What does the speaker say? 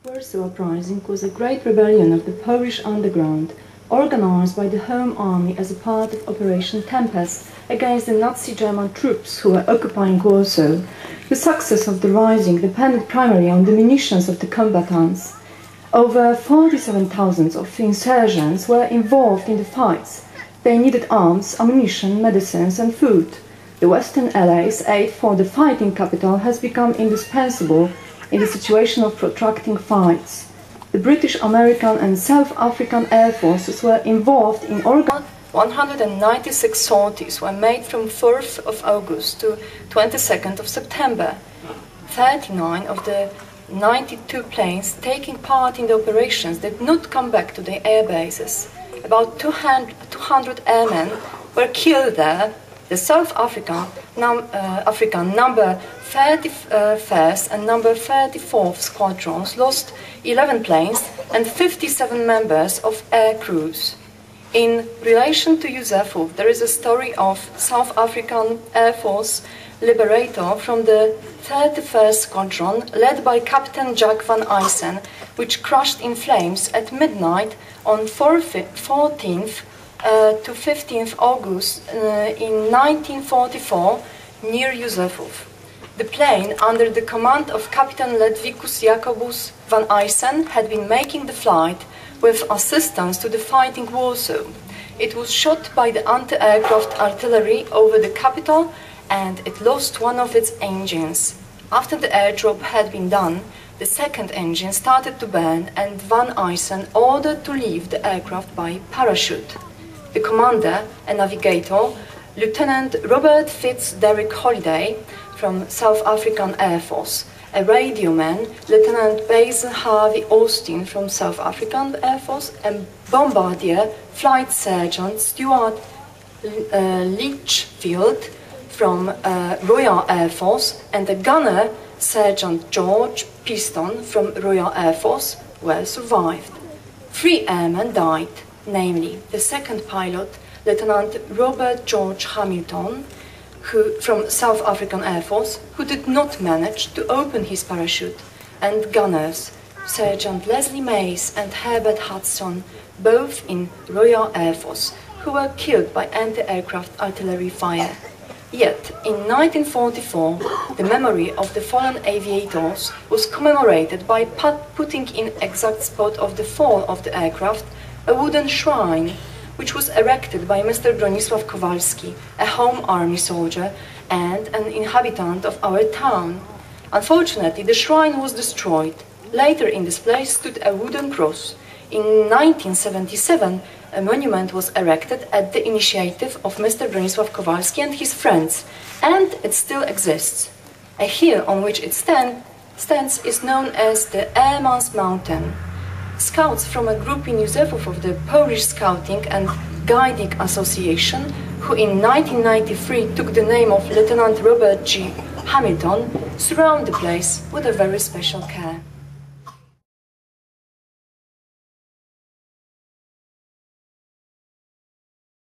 Warsaw Uprising was a great rebellion of the Polish underground, organized by the Home Army as a part of Operation Tempest against the Nazi German troops who were occupying Warsaw. The success of the rising depended primarily on the munitions of the combatants. Over 47,000 of insurgents were involved in the fights. They needed arms, ammunition, medicines and food. The Western Allies' aid for the fighting capital has become indispensable in the situation of protracting fights. The British, American and South African Air Forces were involved in 196 sorties were made from 4th of August to 22nd of September. 39 of the 92 planes taking part in the operations did not come back to their air bases. About 200 airmen were killed there. The South African number 31st and number 34th squadrons lost 11 planes and 57 members of air crews. In relation to Józefowie, there is a story of South African Air Force Liberator from the 31st Squadron, led by Captain Jack van Eysen, which crashed in flames at midnight on 14th to 15th August in 1944 near Józefowie. The plane, under the command of Captain Ledwicus Jacobus van Eysen, had been making the flight with assistance to the fighting Warsaw. It was shot by the anti-aircraft artillery over the capital and it lost one of its engines. After the airdrop had been done, the second engine started to burn and Van Eysen ordered to leave the aircraft by parachute. The commander, a navigator, Lieutenant Robert Fitz-Derrick Holliday from South African Air Force, a radioman, Lieutenant Basil Harvey Austin from South African Air Force, and bombardier Flight Sergeant Stuart Litchfield from Royal Air Force, and the gunner Sergeant George Piston from Royal Air Force were survived. 3 airmen died, namely the second pilot, Lieutenant Robert George Hamilton, from South African Air Force, who did not manage to open his parachute, and gunners Sergeant Leslie Mays and Herbert Hudson, both in Royal Air Force, who were killed by anti-aircraft artillery fire. Yet, in 1944, the memory of the fallen aviators was commemorated by putting in exact spot of the fall of the aircraft a wooden shrine, which was erected by Mr. Bronisław Kowalski, a Home Army soldier and an inhabitant of our town. Unfortunately, the shrine was destroyed. Later in this place stood a wooden cross. In 1977, a monument was erected at the initiative of Mr. Bronisław Kowalski and his friends, and it still exists. A hill on which it stands is known as the Airman's Mountain. Scouts from a group in Józefowie of the Polish Scouting and Guiding Association, who in 1993 took the name of Lieutenant Robert G. Hamilton, surround the place with a very special care.